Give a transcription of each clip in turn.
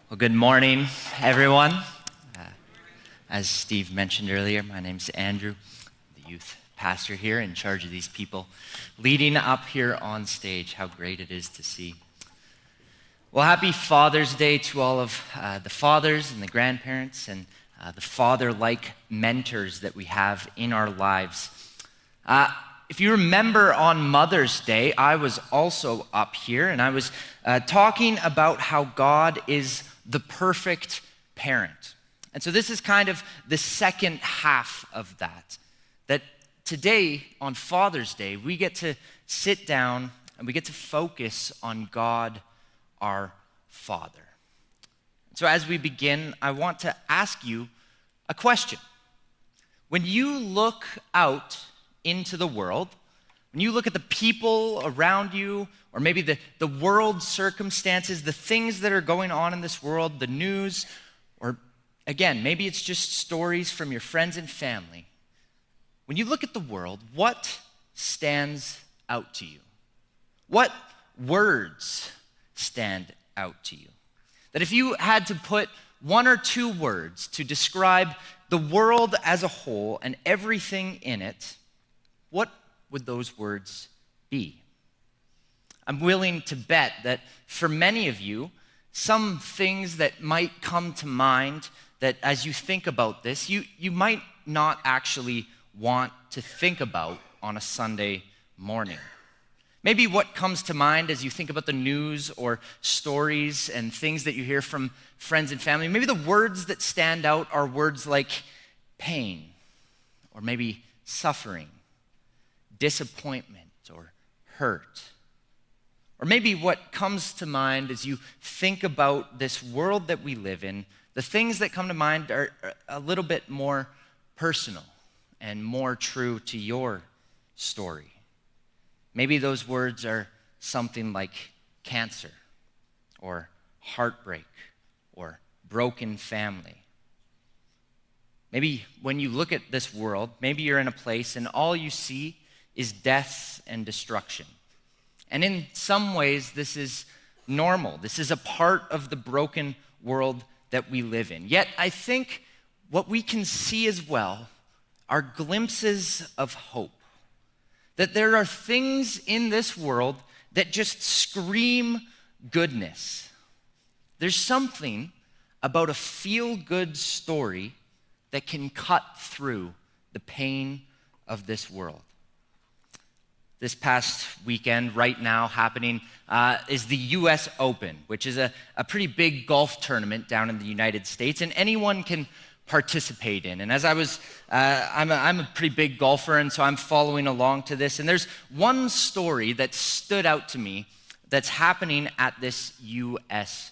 Well, good morning, everyone. As Steve mentioned earlier, my name's Andrew, the youth pastor here in charge of these people leading up here on stage. How great it is to see. Well, happy Father's Day to all of the fathers and the grandparents and the father-like mentors that we have in our lives. If you remember on Mother's Day, I was also up here and I was talking about how God is the perfect parent. And so this is kind of the second half of that. That today on Father's Day, we get to sit down and we get to focus on God, our Father. So as we begin, I want to ask you a question. When you look out into the world, when you look at the people around you, or maybe the world circumstances, the things that are going on in this world, the news, or again, maybe it's just stories from your friends and family. When you look at the world, what stands out to you? What words stand out to you? That if you had to put one or two words to describe the world as a whole and everything in it, what would those words be? I'm willing to bet that for many of you, some things that might come to mind that as you think about this, you might not actually want to think about on a Sunday morning. Maybe what comes to mind as you think about the news or stories and things that you hear from friends and family, maybe the words that stand out are words like pain, or maybe suffering, disappointment, or hurt. Or maybe what comes to mind as you think about this world that we live in, the things that come to mind are a little bit more personal and more true to your story. Maybe those words are something like cancer, or heartbreak, or broken family. Maybe when you look at this world, maybe you're in a place and all you see is death and destruction. And in some ways, this is normal. This is a part of the broken world that we live in. Yet, I think what we can see as well are glimpses of hope. That there are things in this world that just scream goodness. There's something about a feel-good story that can cut through the pain of this world. This past weekend, right now happening, is the US Open, which is a pretty big golf tournament down in the United States, and anyone can participate in. And as I'm a pretty big golfer, and so I'm following along to this, and there's one story that stood out to me that's happening at this US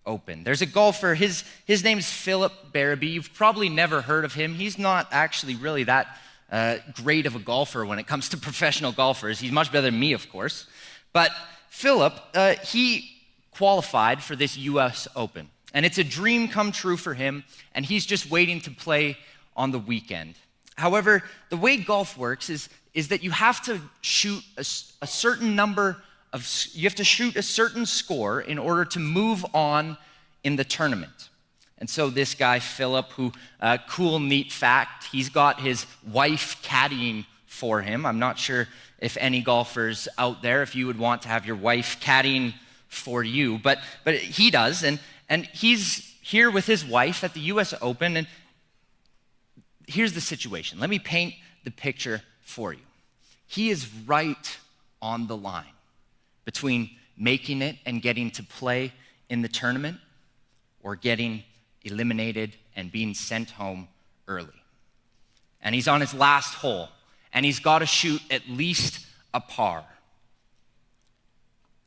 Open. There's a golfer, his name's Philip Barabee. You've probably never heard of him. He's not actually really that great of a golfer when it comes to professional golfers. He's much better than me, of course. But Philip, he qualified for this US Open. And it's a dream come true for him, and he's just waiting to play on the weekend. However, the way golf works is that you have to shoot a certain you have to shoot a certain score in order to move on in the tournament. And so this guy, Philip, who, cool, neat fact, he's got his wife caddying for him. I'm not sure if any golfers out there, if you would want to have your wife caddying for you, but he does, and he's here with his wife at the US Open, and here's the situation. Let me paint the picture for you. He is right on the line between making it and getting to play in the tournament, or getting eliminated and being sent home early. And he's on his last hole, and he's got to shoot at least a par.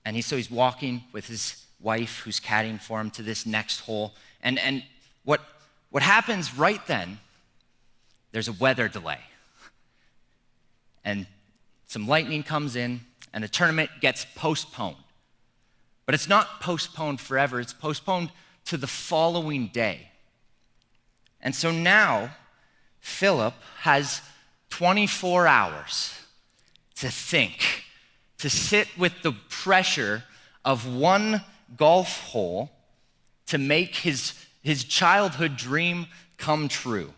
And so he's walking with his wife who's caddying for him to this next hole. And what happens right then, there's a weather delay. And some lightning comes in, and the tournament gets postponed. But it's not postponed forever, it's postponed to the following day. And so now, Philip has 24 hours to think, to sit with the pressure of one golf hole, to make his childhood dream come true.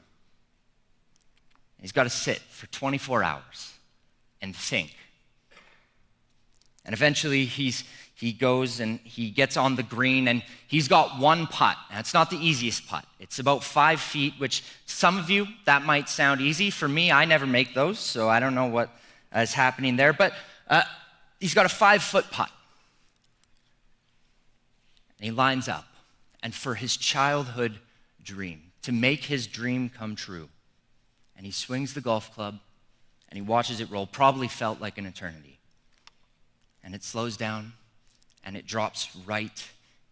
He's got to sit for 24 hours and think. And eventually he goes and he gets on the green, and he's got one putt. Now, it's not the easiest putt. It's about 5 feet, which some of you, that might sound easy. For me, I never make those, so I don't know what is happening there. But he's got a 5-foot putt. And he lines up. And for his childhood dream, to make his dream come true, and he swings the golf club, and he watches it roll, probably felt like an eternity. And it slows down, and it drops right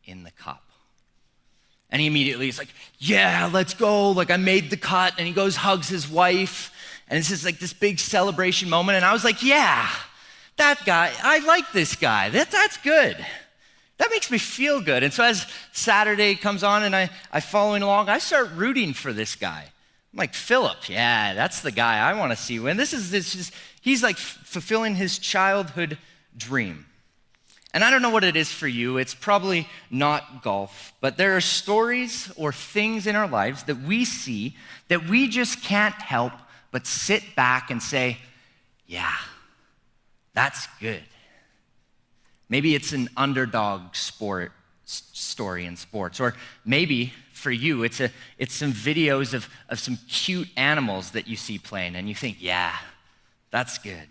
in the cup. And he immediately is like, yeah, let's go. Like, I made the cut. And he goes, hugs his wife. And it's just like this big celebration moment. And I was like, yeah, that guy, I like this guy. That's good. That makes me feel good. And so as Saturday comes on and I following along, I start rooting for this guy. I'm like, Philip, yeah, that's the guy I want to see win. He's like fulfilling his childhood dream. And I don't know what it is for you. It's probably not golf, but there are stories or things in our lives that we see that we just can't help but sit back and say, yeah, that's good. Maybe it's an underdog story in sports, or maybe for you, it's some videos of some cute animals that you see playing, and you think, yeah, that's good.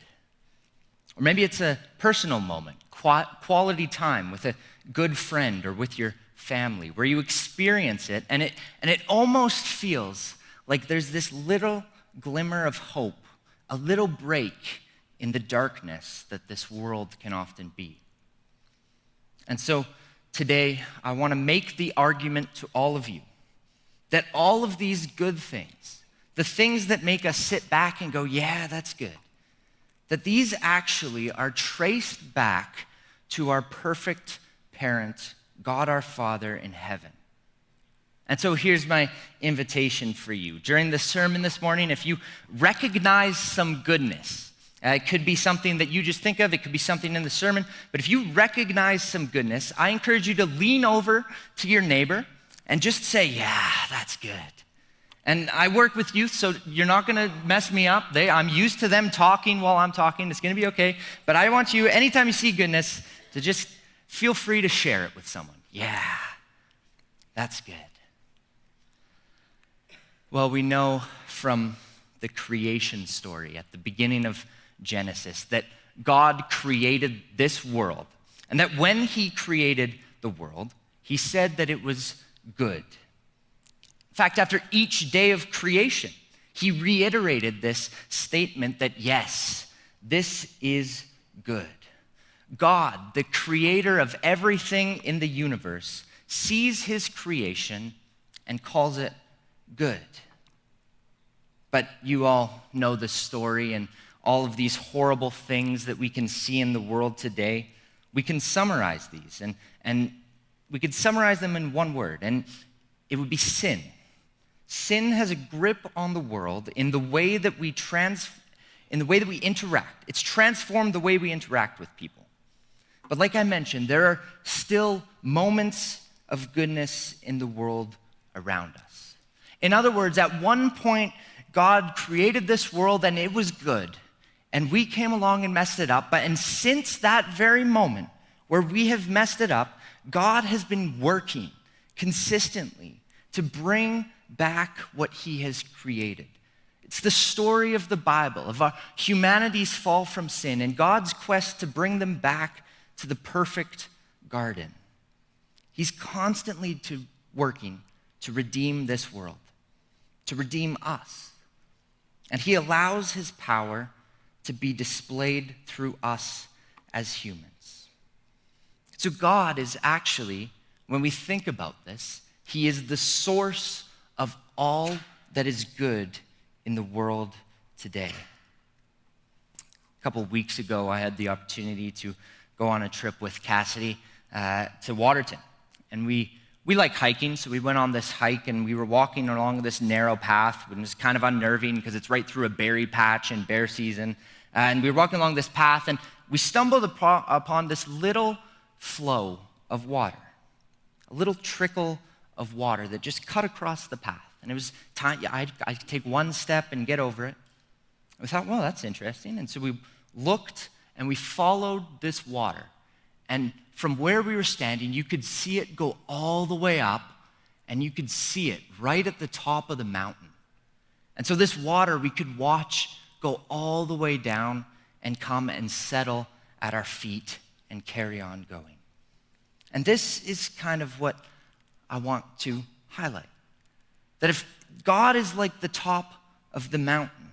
Or maybe it's a personal moment, quality time with a good friend or with your family, where you experience it, and it almost feels like there's this little glimmer of hope, a little break in the darkness that this world can often be. And so today, I want to make the argument to all of you that all of these good things, the things that make us sit back and go, yeah, that's good, that these actually are traced back to our perfect parent, God our Father in heaven. And so here's my invitation for you. During the sermon this morning, if you recognize some goodness, it could be something that you just think of, it could be something in the sermon, but if you recognize some goodness, I encourage you to lean over to your neighbor and just say, yeah, that's good. And I work with youth, so you're not gonna mess me up. I'm used to them talking while I'm talking. It's gonna be okay. But I want you, anytime you see goodness, to just feel free to share it with someone. Yeah, that's good. Well, we know from the creation story at the beginning of Genesis that God created this world, and that when he created the world, he said that it was good. In fact, after each day of creation, he reiterated this statement that yes, this is good. God, the creator of everything in the universe, sees his creation and calls it good. But you all know the story and all of these horrible things that we can see in the world today. We can summarize these, and we could summarize them in one word, and it would be sin. Sin has a grip on the world in the way that we interact. It's transformed the way we interact with people. But like I mentioned, there are still moments of goodness in the world around us. In other words, at one point, God created this world and it was good, and we came along and messed it up. And since that very moment where we have messed it up, God has been working consistently to bring back what he has created. It's the story of the Bible, of our humanity's fall from sin and God's quest to bring them back to the perfect garden. He's constantly working to redeem this world, to redeem us. And he allows his power to be displayed through us as humans. So God is actually, when we think about this, he is the source of all that is good in the world today. A couple of weeks ago, I had the opportunity to go on a trip with Cassidy to Waterton. And we like hiking, so we went on this hike, and we were walking along this narrow path, which was kind of unnerving because it's right through a berry patch in bear season. And we were walking along this path, and we stumbled upon this little flow of water, a little trickle of water that just cut across the path. And it was time, I'd take one step and get over it. We thought, well, that's interesting. And so we looked and we followed this water. And from where we were standing, you could see it go all the way up, and you could see it right at the top of the mountain. And so this water we could watch go all the way down and come and settle at our feet and carry on going. And this is kind of what I want to highlight. That if God is like the top of the mountain,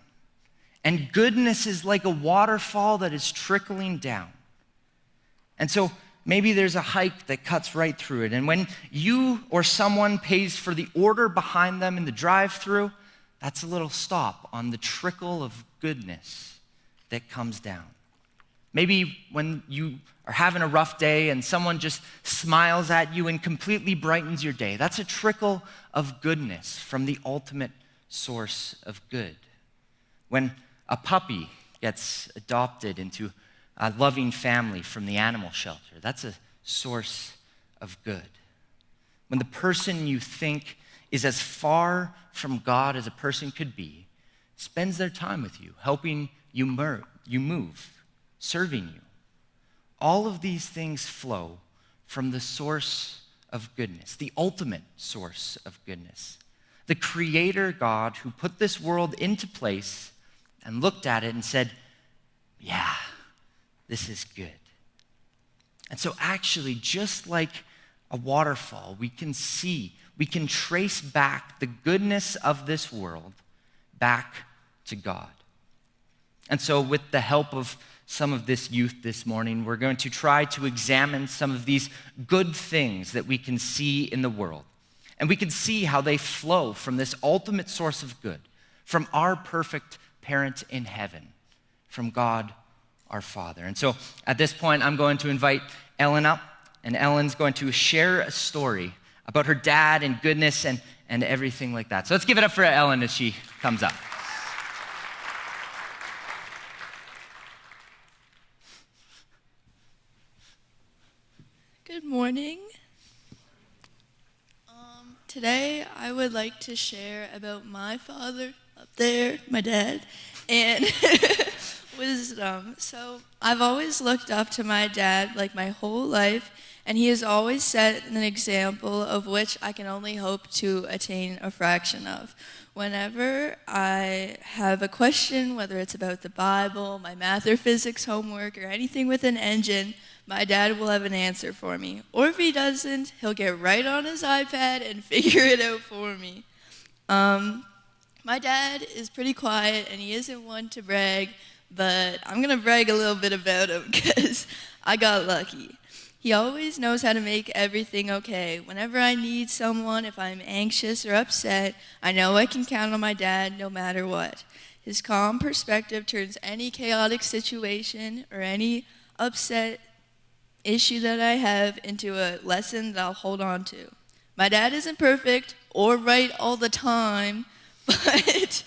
and goodness is like a waterfall that is trickling down. And so maybe there's a hike that cuts right through it. And when you or someone pays for the order behind them in the drive-thru, that's a little stop on the trickle of goodness that comes down. Maybe when you are having a rough day and someone just smiles at you and completely brightens your day, that's a trickle of goodness from the ultimate source of good. When a puppy gets adopted into a loving family from the animal shelter, that's a source of good. When the person you think is as far from God as a person could be spends their time with you, helping you move, serving you. All of these things flow from the source of goodness, the ultimate source of goodness. The Creator God who put this world into place and looked at it and said, yeah, this is good. And so actually, just like a waterfall, we can trace back the goodness of this world back to God. And so with the help of some of this youth this morning, we're going to try to examine some of these good things that we can see in the world. And we can see how they flow from this ultimate source of good, from our perfect parent in heaven, from God our Father. And so at this point, I'm going to invite Ellen up, and Ellen's going to share a story about her dad and goodness and everything like that. So let's give it up for Ellen as she comes up. Good morning. Today I would like to share about my father up there, my dad, and wisdom. So I've always looked up to my dad like my whole life, and he has always set an example of which I can only hope to attain a fraction of. Whenever I have a question, whether it's about the Bible, my math or physics homework, or anything with an engine, my dad will have an answer for me. Or if he doesn't, he'll get right on his iPad and figure it out for me. My dad is pretty quiet, and he isn't one to brag, but I'm going to brag a little bit about him because I got lucky. He always knows how to make everything okay. Whenever I need someone, if I'm anxious or upset, I know I can count on my dad no matter what. His calm perspective turns any chaotic situation or any upset issue that I have into a lesson that I'll hold on to. My dad isn't perfect or right all the time, but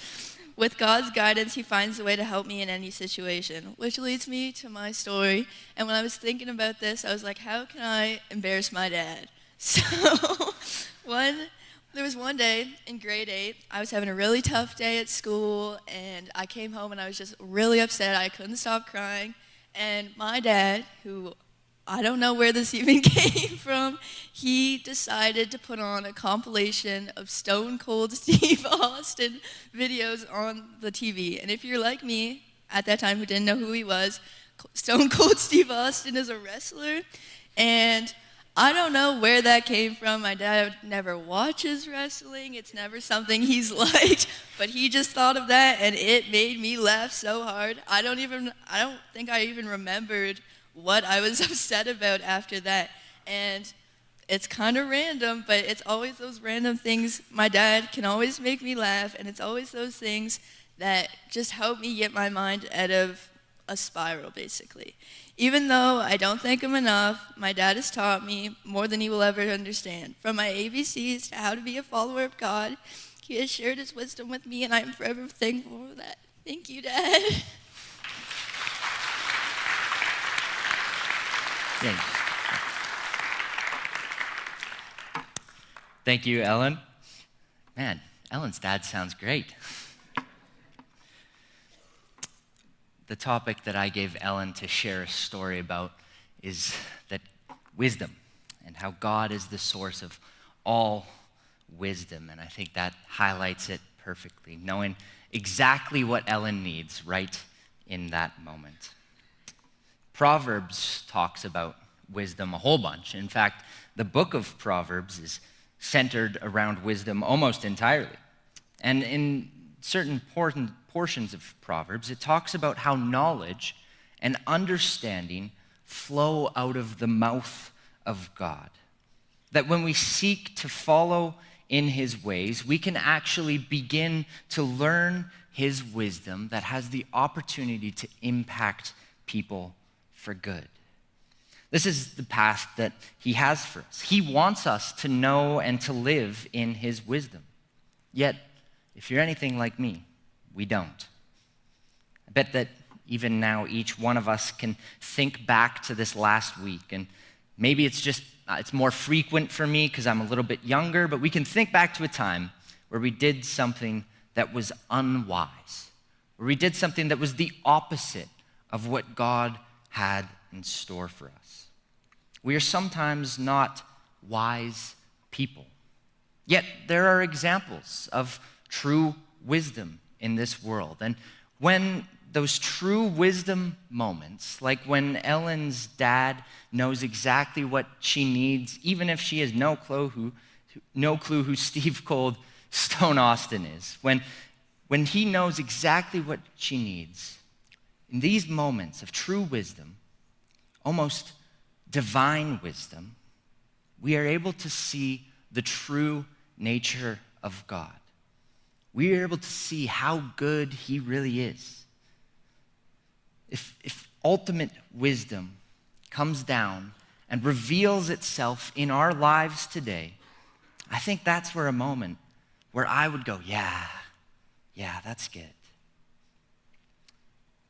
with God's guidance, he finds a way to help me in any situation, which leads me to my story. And when I was thinking about this, I was like, how can I embarrass my dad? So there was one day in grade 8, I was having a really tough day at school, and I came home and I was just really upset. I couldn't stop crying. And my dad, who I don't know where this even came from, he decided to put on a compilation of Stone Cold Steve Austin videos on the TV. And if you're like me at that time who didn't know who he was, Stone Cold Steve Austin is a wrestler. And I don't know where that came from. My dad never watches wrestling. It's never something he's liked. But he just thought of that, and it made me laugh so hard. I don't think I even remembered what I was upset about after that. And it's kind of random, but it's always those random things. My dad can always make me laugh, and it's always those things that just help me get my mind out of a spiral, basically. Even though I don't thank him enough, my dad has taught me more than he will ever understand. From my ABCs to how to be a follower of God, he has shared his wisdom with me, and I am forever thankful for that. Thank you, Dad. Thank you, Ellen. Man, Ellen's dad sounds great. The topic that I gave Ellen to share a story about is that wisdom and how God is the source of all wisdom. And I think that highlights it perfectly, knowing exactly what Ellen needs right in that moment. Proverbs talks about wisdom a whole bunch. In fact, the book of Proverbs is centered around wisdom almost entirely. And in certain important portions of Proverbs, it talks about how knowledge and understanding flow out of the mouth of God. That when we seek to follow in his ways, we can actually begin to learn his wisdom that has the opportunity to impact people for good. This is the path that he has for us. He wants us to know and to live in his wisdom. Yet, if you're anything like me, we don't. I bet that even now, each one of us can think back to this last week, and maybe it's more frequent for me because I'm a little bit younger, but we can think back to a time where we did something that was unwise, where we did something that was the opposite of what God had in store for us. We are sometimes not wise people. Yet there are examples of true wisdom in this world. And when those true wisdom moments, like when Ellen's dad knows exactly what she needs, even if she has no clue who Steve Cold Stone Austin is, when he knows exactly what she needs, in these moments of true wisdom, almost divine wisdom, we are able to see the true nature of God. We are able to see how good he really is. If ultimate wisdom comes down and reveals itself in our lives today, I think that's where a moment where I would go, yeah, that's good.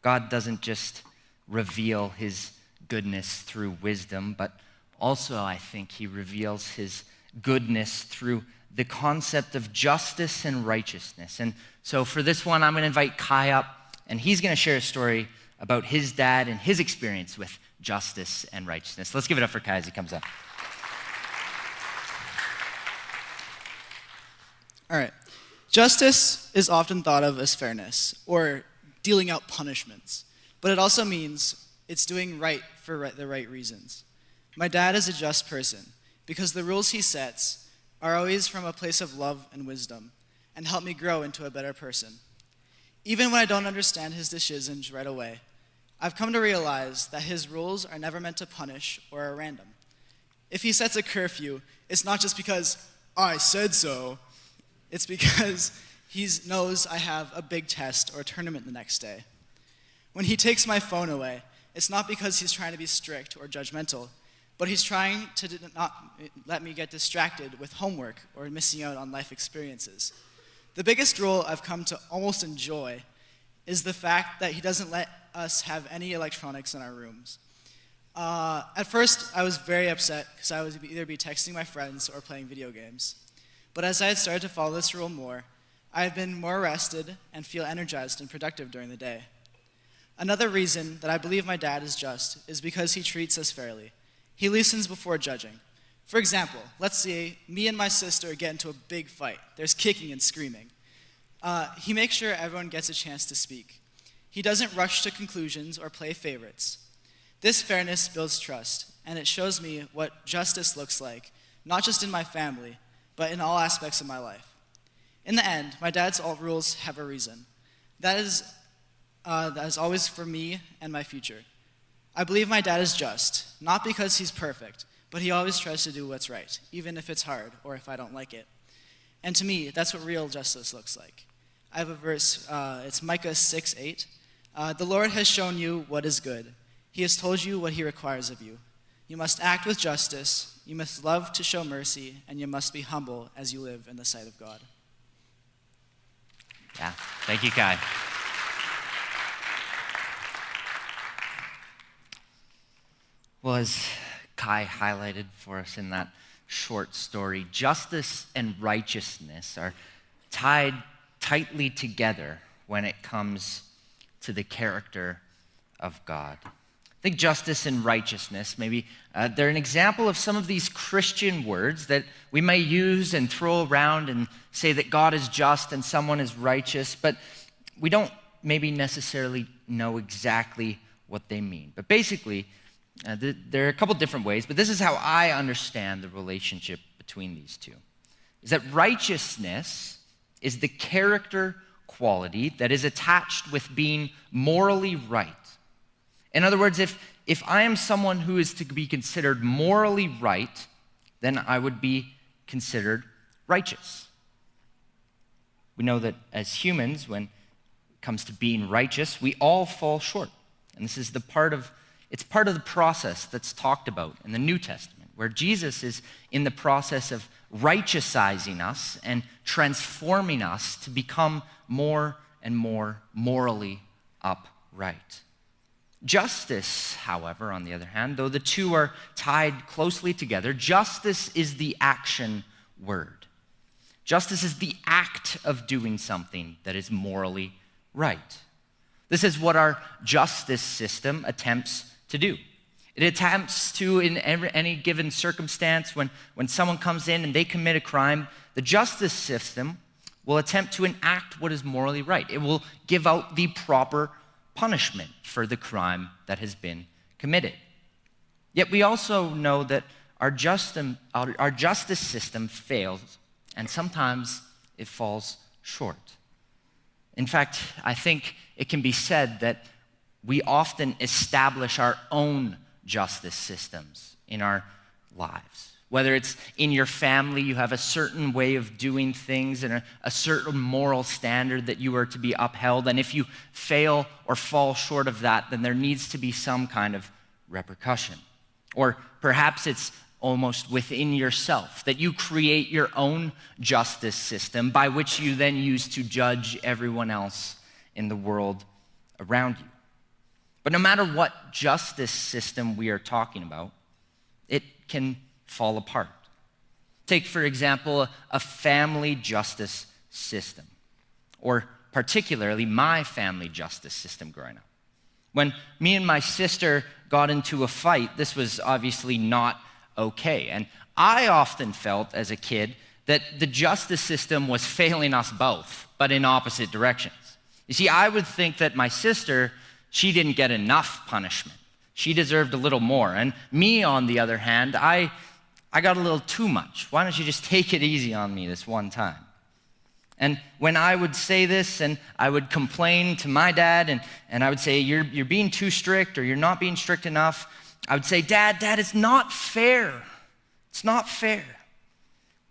God doesn't just reveal his goodness through wisdom, but also I think he reveals his goodness through the concept of justice and righteousness. And so for this one, I'm going to invite Kai up, and he's going to share a story about his dad and his experience with justice and righteousness. Let's give it up for Kai as he comes up. All right. Justice is often thought of as fairness or dealing out punishments, but it also means it's doing right for the right reasons. My dad is a just person because the rules he sets are always from a place of love and wisdom and help me grow into a better person. Even when I don't understand his decisions right away, I've come to realize that his rules are never meant to punish or are random. If he sets a curfew, it's not just because I said so. It's because he knows I have a big test or a tournament the next day. When he takes my phone away, it's not because he's trying to be strict or judgmental, but he's trying to not let me get distracted with homework or missing out on life experiences. The biggest rule I've come to almost enjoy is the fact that he doesn't let us have any electronics in our rooms. At first, I was very upset because I would either be texting my friends or playing video games. But as I had started to follow this rule more, I have been more rested and feel energized and productive during the day. Another reason that I believe my dad is just is because he treats us fairly. He listens before judging. For example, let's say me and my sister get into a big fight. There's kicking and screaming. He makes sure everyone gets a chance to speak. He doesn't rush to conclusions or play favorites. This fairness builds trust, and it shows me what justice looks like, not just in my family, but in all aspects of my life. In the end, my dad's rules have a reason. That is always for me and my future. I believe my dad is just, not because he's perfect, but he always tries to do what's right, even if it's hard or if I don't like it. And to me, that's what real justice looks like. I have a verse, it's Micah 6:8. The Lord has shown you what is good. He has told you what he requires of you. You must act with justice, you must love to show mercy, and you must be humble as you live in the sight of God. Yeah, thank you, Kai. Well, as Kai highlighted for us in that short story, justice and righteousness are tied tightly together when it comes to the character of God. I think justice and righteousness, maybe they're an example of some of these Christian words that we may use and throw around and say that God is just and someone is righteous, but we don't maybe necessarily know exactly what they mean. But basically, there are a couple different ways, but this is how I understand the relationship between these two. Is that righteousness is the character quality that is attached with being morally right. In other words, if I am someone who is to be considered morally right, then I would be considered righteous. We know that as humans, when it comes to being righteous, we all fall short. And this is it's part of the process that's talked about in the New Testament, where Jesus is in the process of righteousizing us and transforming us to become more and more morally upright. Justice, however, on the other hand, though the two are tied closely together, justice is the action word. Justice is the act of doing something that is morally right. This is what our justice system attempts to do. It attempts to, in any given circumstance, when someone comes in and they commit a crime, the justice system will attempt to enact what is morally right. It will give out the proper punishment for the crime that has been committed. Yet we also know that our justice system fails, and sometimes it falls short. In fact, I think it can be said that we often establish our own justice systems in our lives. Whether it's in your family, you have a certain way of doing things and a certain moral standard that you are to be upheld. And if you fail or fall short of that, then there needs to be some kind of repercussion. Or perhaps it's almost within yourself, that you create your own justice system by which you then use to judge everyone else in the world around you. But no matter what justice system we are talking about, it can fall apart. Take, for example, a family justice system, or particularly my family justice system growing up. When me and my sister got into a fight, this was obviously not okay. And I often felt as a kid that the justice system was failing us both, but in opposite directions. You see, I would think that my sister, she didn't get enough punishment. She deserved a little more. And me, on the other hand, I got a little too much. Why don't you just take it easy on me this one time? And when I would say this and I would complain to my dad and I would say, you're being too strict or you're not being strict enough, I would say, Dad, it's not fair. It's not fair.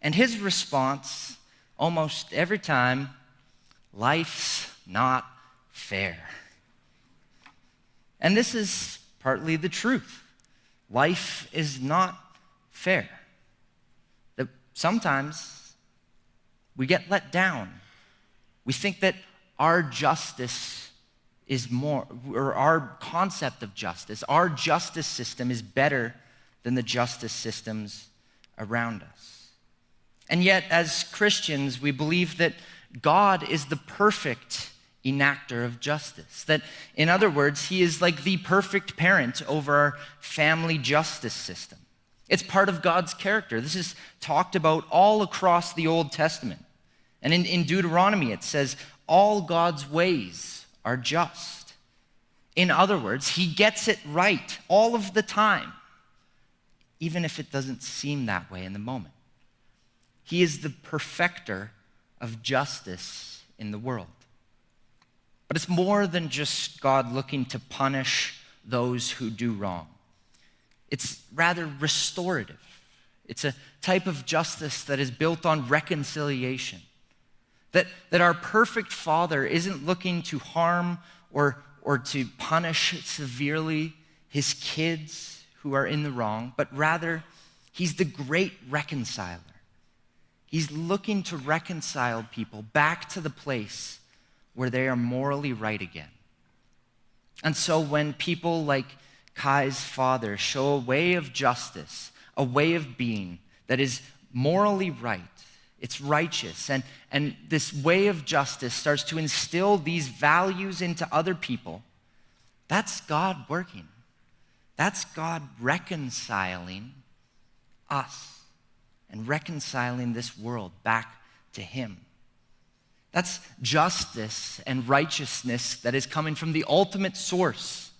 And his response almost every time, life's not fair. And this is partly the truth. Life is not fair. That sometimes we get let down. We think that our justice is more, or our concept of justice, our justice system is better than the justice systems around us. And yet, as Christians, we believe that God is the perfect enactor of justice. That, in other words, he is like the perfect parent over our family justice system. It's part of God's character. This is talked about all across the Old Testament. And in Deuteronomy, it says, all God's ways are just. In other words, he gets it right all of the time, even if it doesn't seem that way in the moment. He is the perfecter of justice in the world. But it's more than just God looking to punish those who do wrong. It's rather restorative. It's a type of justice that is built on reconciliation. That our perfect Father isn't looking to harm or to punish severely his kids who are in the wrong, but rather he's the great reconciler. He's looking to reconcile people back to the place where they are morally right again. And so when people like Kai's father show a way of justice, a way of being that is morally right. It's righteous. And this way of justice starts to instill these values into other people. That's God working. That's God reconciling us and reconciling this world back to him. That's justice and righteousness that is coming from the ultimate source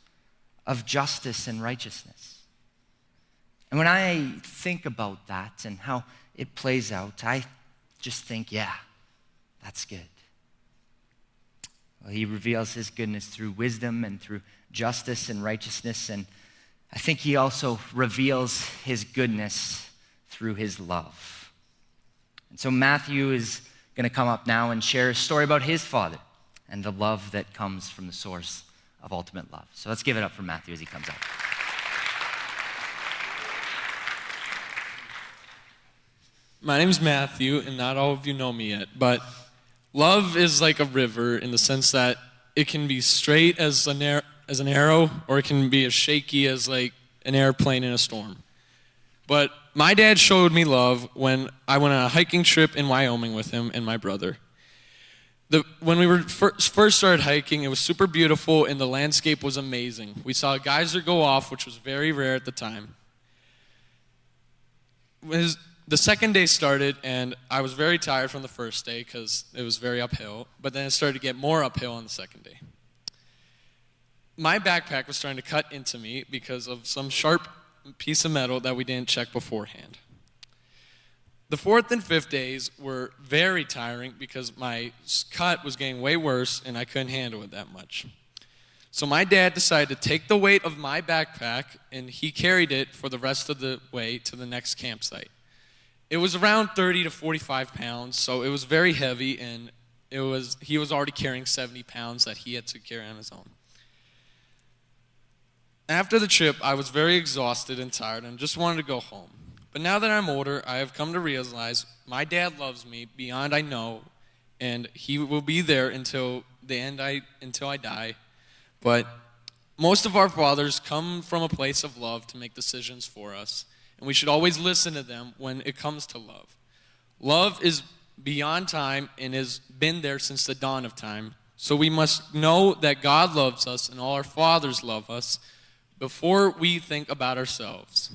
of justice and righteousness. And when I think about that and how it plays out, I just think, yeah, that's good. Well, he reveals his goodness through wisdom and through justice and righteousness, and I think he also reveals his goodness through his love. And so Matthew is going to come up now and share a story about his father and the love that comes from the source of ultimate love. So let's give it up for Matthew as he comes up. My name's Matthew, and not all of you know me yet, but love is like a river in the sense that it can be straight as an arrow, or it can be as shaky as like an airplane in a storm. But my dad showed me love when I went on a hiking trip in Wyoming with him and my brother. When we were first started hiking, it was super beautiful and the landscape was amazing. We saw a geyser go off, which was very rare at the time. The second day started, and I was very tired from the first day because it was very uphill, but then it started to get more uphill on the second day. My backpack was starting to cut into me because of some sharp piece of metal that we didn't check beforehand. The fourth and fifth days were very tiring because my cut was getting way worse and I couldn't handle it that much. So my dad decided to take the weight of my backpack and he carried it for the rest of the way to the next campsite. It was around 30 to 45 pounds, so it was very heavy, and he was already carrying 70 pounds that he had to carry on his own. After the trip, I was very exhausted and tired and just wanted to go home. But now that I'm older, I have come to realize my dad loves me beyond I know, and he will be there until the end, until I die. But most of our fathers come from a place of love to make decisions for us, and we should always listen to them when it comes to love. Love is beyond time and has been there since the dawn of time. So we must know that God loves us and all our fathers love us before we think about ourselves.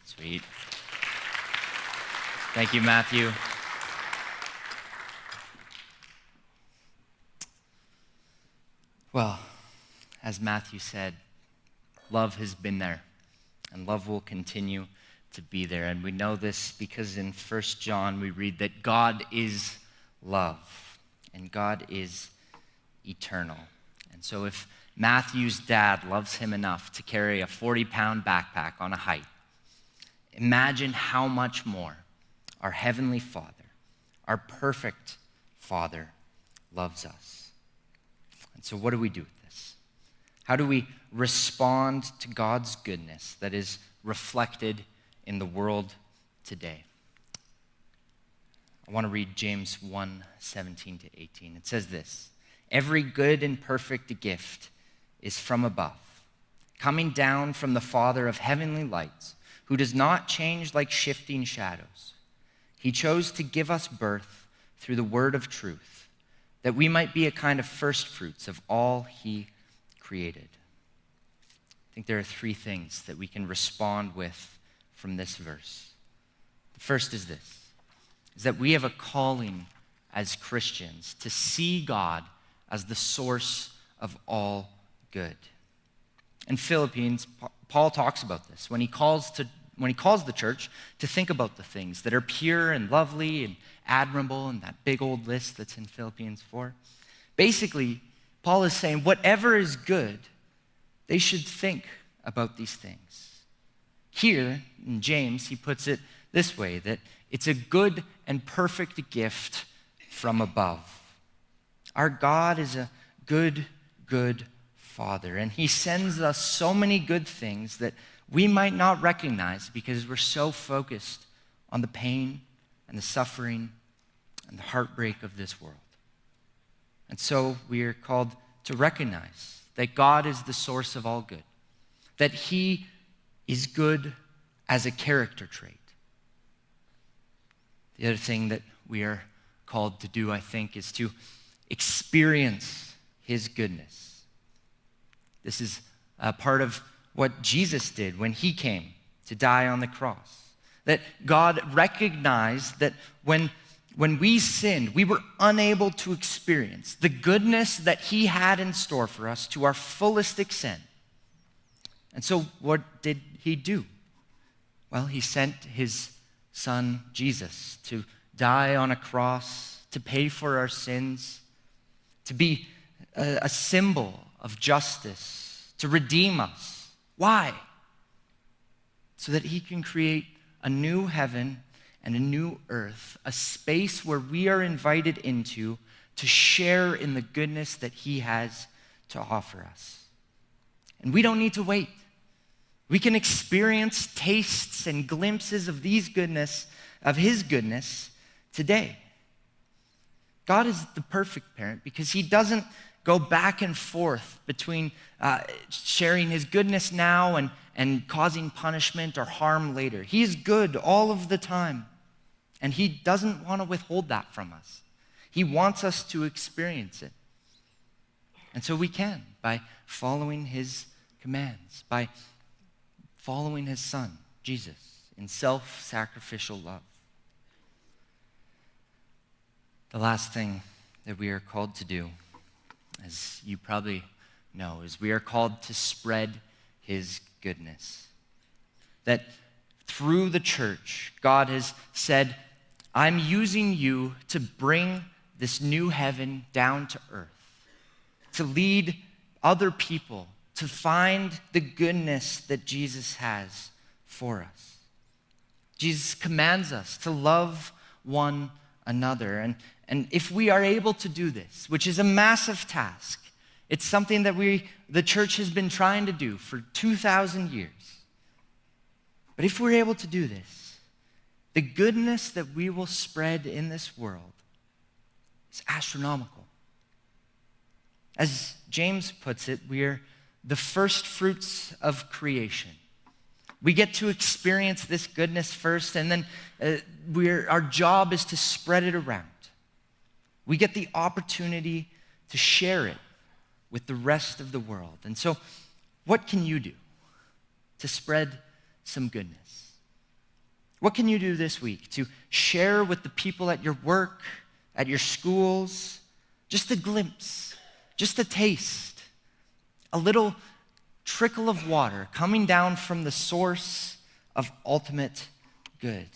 Sweet. Thank you, Matthew. Well, as Matthew said, love has been there, and love will continue to be there. And we know this because in 1 John we read that God is love, and God is eternal. And so if Matthew's dad loves him enough to carry a 40-pound backpack on a hike, imagine how much more our Heavenly Father, our perfect Father, loves us. And so what do we do with this? How do we respond to God's goodness that is reflected in the world today? I want to read James 1:17-18. It says this: "Every good and perfect gift is from above, coming down from the Father of heavenly lights, who does not change like shifting shadows. He chose to give us birth through the word of truth, that we might be a kind of first fruits of all he created." I think there are three things that we can respond with from this verse. The first is this, is that we have a calling as Christians to see God as the source of all good. In Philippians, Paul talks about this when he calls the church to think about the things that are pure and lovely and admirable, and that big old list that's in Philippians 4. Basically, Paul is saying whatever is good, they should think about these things. Here in James, he puts it this way, that it's a good and perfect gift from above. Our God is a good Father, and he sends us so many good things that we might not recognize because we're so focused on the pain and the suffering and the heartbreak of this world. And so we are called to recognize that God is the source of all good, that he is good as a character trait. The other thing that we are called to do, I think, is to experience his goodness. This is a part of what Jesus did when he came to die on the cross. That God recognized that when we sinned, we were unable to experience the goodness that he had in store for us to our fullest extent. And so what did he do? Well, he sent his son, Jesus, to die on a cross, to pay for our sins, to be a symbol of justice, to redeem us. Why? So that he can create a new heaven and a new earth, a space where we are invited into to share in the goodness that he has to offer us. And we don't need to wait. We can experience tastes and glimpses of his goodness today. God is the perfect parent because he doesn't go back and forth between sharing his goodness now and causing punishment or harm later. He is good all of the time, and he doesn't want to withhold that from us. He wants us to experience it. And so we can by following his commands, by following his son, Jesus, in self-sacrificial love. The last thing that we are called to do, as you probably know, is we are called to spread his goodness. That through the church, God has said, I'm using you to bring this new heaven down to earth, to lead other people to find the goodness that Jesus has for us. Jesus commands us to love one another. And if we are able to do this, which is a massive task, it's something that the church has been trying to do for 2,000 years. But if we're able to do this, the goodness that we will spread in this world is astronomical. As James puts it, we're the first fruits of creation. We get to experience this goodness first, and then our job is to spread it around. We get the opportunity to share it with the rest of the world. And so, what can you do to spread some goodness? What can you do this week to share with the people at your work, at your schools, just a glimpse, just a taste, a little trickle of water coming down from the source of ultimate good?